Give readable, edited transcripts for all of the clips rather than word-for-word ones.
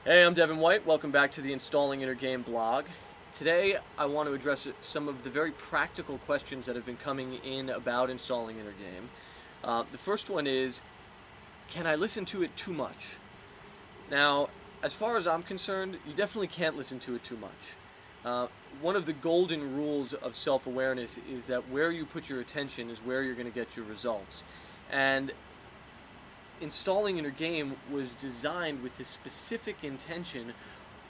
Hey, I'm Devin White. Welcome back to the Installing Inner Game blog. Today, I want to address some of the very practical questions that have been coming in about installing Inner Game. The first one is, can I listen to it too much? Now, as far as I'm concerned, you definitely can't listen to it too much. One of the golden rules of self-awareness is that where you put your attention is where you're going to get your results. And installing Inner Game was designed with the specific intention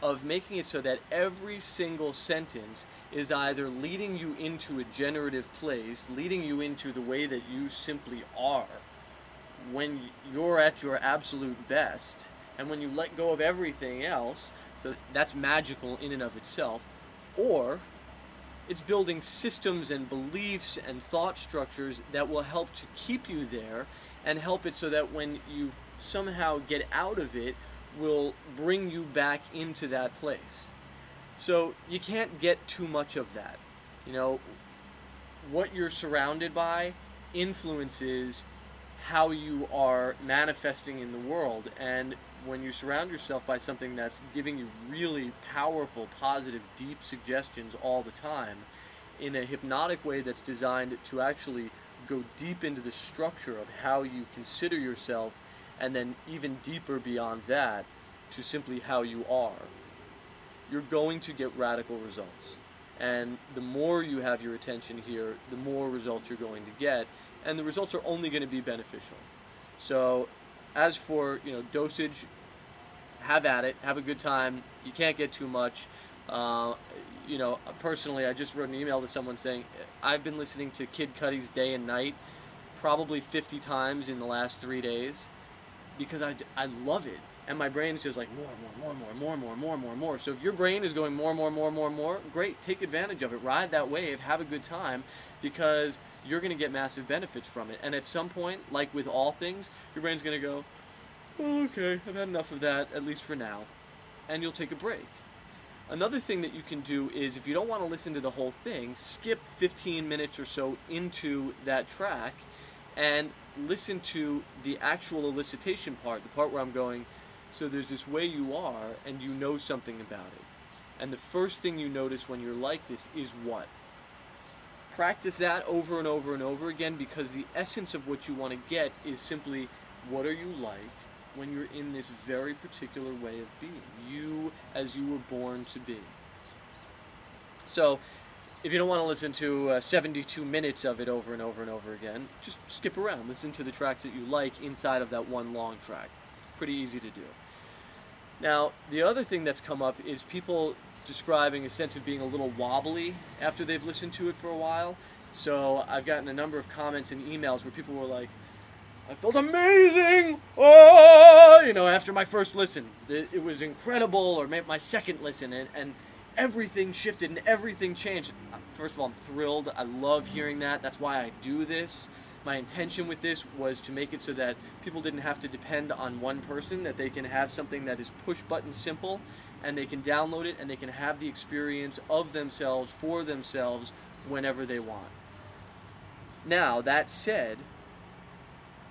of making it so that every single sentence is either leading you into a generative place, leading you into the way that you simply are when you're at your absolute best, and when you let go of everything else, so that's magical in and of itself, or it's building systems and beliefs and thought structures that will help to keep you there and help it so that when you somehow get out of it, will bring you back into that place. So you can't get too much of that. You know, what you're surrounded by influences how you are manifesting in the world, and when you surround yourself by something that's giving you really powerful, positive, deep suggestions all the time in a hypnotic way that's designed to actually go deep into the structure of how you consider yourself, and then even deeper beyond that to simply how you are, you're going to get radical results. And the more you have your attention here, the more results you're going to get, and the results are only going to be beneficial. So as for, dosage, have at it, have a good time. You can't get too much. Personally, I just wrote an email to someone saying I've been listening to Kid Cudi's Day and Night probably 50 times in the last 3 days because I love it, and my brain's just like more. So if your brain is going more, great, take advantage of it, ride that wave, have a good time, because you're going to get massive benefits from it. And at some point, like with all things, your brain's going to go, oh, okay, I've had enough of that, at least for now, and you'll take a break. Another thing that you can do is, if you don't want to listen to the whole thing, skip 15 minutes or so into that track and listen to the actual elicitation part, the part where I'm going, so there's this way you are and you know something about it. And the first thing you notice when you're like this is what? Practice that over and over and over again, because the essence of what you want to get is simply, what are you like when you're in this very particular way of being, you as you were born to be. So if you don't want to listen to 72 minutes of it over and over and over again, just skip around, listen to the tracks that you like inside of that one long track. Pretty easy to do. Now, the other thing that's come up is people describing a sense of being a little wobbly after they've listened to it for a while. So I've gotten a number of comments and emails where people were like, I felt amazing, after my first listen. It was incredible, or my second listen, and everything shifted and everything changed. First of all, I'm thrilled. I love hearing that. That's why I do this. My intention with this was to make it so that people didn't have to depend on one person, that they can have something that is push-button simple, and they can download it, and they can have the experience of themselves, for themselves, whenever they want. Now, that said,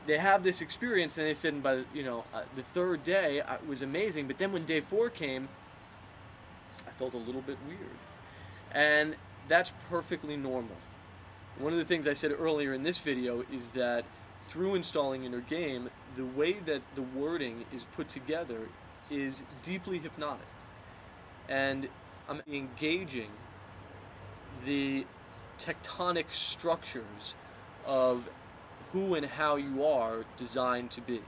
they have this experience, and they said, by the third day, it was amazing. But then when day 4 came, I felt a little bit weird, and that's perfectly normal. One of the things I said earlier in this video is that through installing Inner Game, the way that the wording is put together is deeply hypnotic, and I'm engaging the tectonic structures of who and how you are designed to be.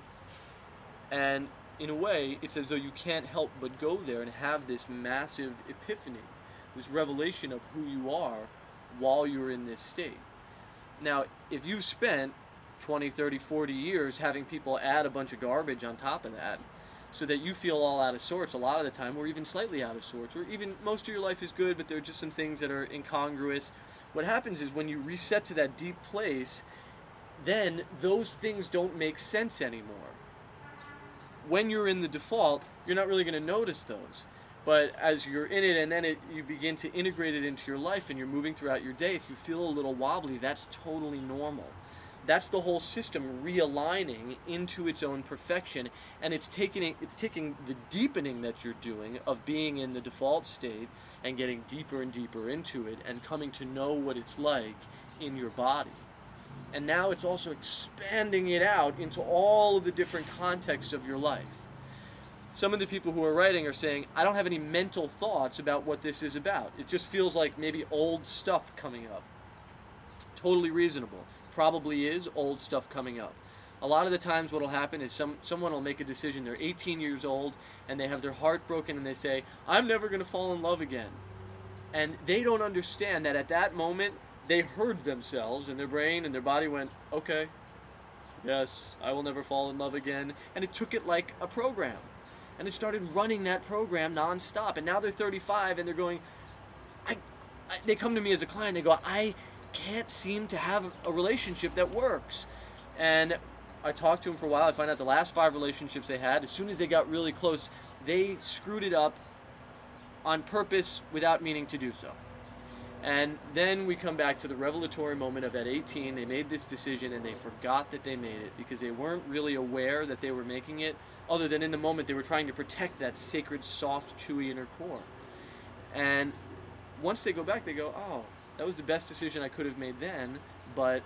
And in a way, it's as though you can't help but go there and have this massive epiphany, this revelation of who you are while you're in this state. Now, if you've spent 20, 30, 40 years having people add a bunch of garbage on top of that, so that you feel all out of sorts a lot of the time, or even slightly out of sorts, or even most of your life is good, but there are just some things that are incongruous, what happens is when you reset to that deep place, then those things don't make sense anymore. When you're in the default, you're not really going to notice those. But as you're in it, and then you begin to integrate it into your life, and you're moving throughout your day, if you feel a little wobbly, that's totally normal. that's the whole system realigning into its own perfection, and it's taking the deepening that you're doing of being in the default state and getting deeper and deeper into it and coming to know what it's like in your body. And now it's also expanding it out into all of the different contexts of your life. Some of the people who are writing are saying, I don't have any mental thoughts about what this is about. It just feels like maybe old stuff coming up. Totally reasonable. Probably is old stuff coming up. A lot of the times what will happen is someone will make a decision. They're 18 years old and they have their heart broken and they say, I'm never going to fall in love again. And they don't understand that at that moment they heard themselves and their brain and their body went, okay, yes, I will never fall in love again. And it took it like a program. And it started running that program nonstop. And now they're 35 and they're going, they come to me as a client, they go, I can't seem to have a relationship that works. And I talked to them for a while. I find out the last 5 relationships they had, as soon as they got really close, they screwed it up on purpose without meaning to do so. And then we come back to the revelatory moment of at 18, they made this decision and they forgot that they made it because they weren't really aware that they were making it, other than in the moment they were trying to protect that sacred, soft, chewy inner core. And once they go back, they go, oh, that was the best decision I could have made then, but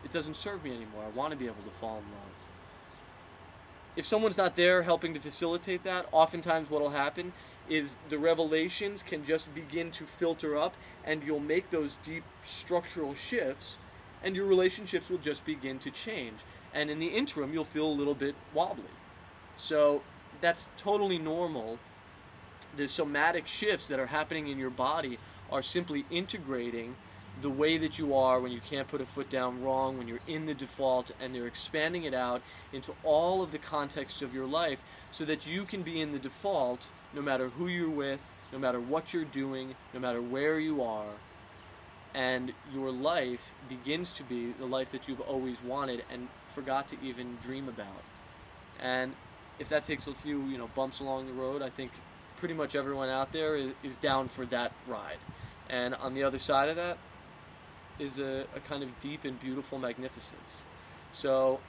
it doesn't serve me anymore. I want to be able to fall in love. If someone's not there helping to facilitate that, oftentimes what will happen is the revelations can just begin to filter up and you'll make those deep structural shifts and your relationships will just begin to change. And in the interim, you'll feel a little bit wobbly. So that's totally normal. The somatic shifts that are happening in your body are simply integrating the way that you are when you can't put a foot down wrong, when you're in the default, and they're expanding it out into all of the contexts of your life so that you can be in the default no matter who you're with, no matter what you're doing, no matter where you are, and your life begins to be the life that you've always wanted and forgot to even dream about. And if that takes a few, bumps along the road, I think pretty much everyone out there is down for that ride. And on the other side of that is a kind of deep and beautiful magnificence. So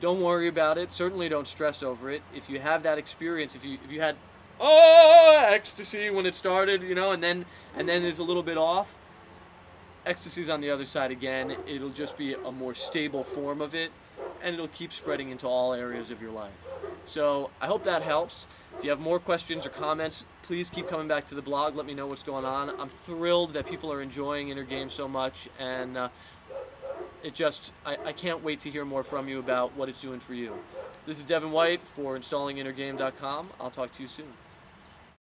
don't worry about it. Certainly don't stress over it. If you have that experience, if you had ecstasy when it started, and then it's a little bit off, ecstasy's on the other side again. It'll just be a more stable form of it, and it'll keep spreading into all areas of your life. So I hope that helps. If you have more questions or comments, please keep coming back to the blog. Let me know what's going on. I'm thrilled that people are enjoying Inner Game so much, and I can't wait to hear more from you about what it's doing for you. This is Devin White for InstallingInnerGame.com. I'll talk to you soon.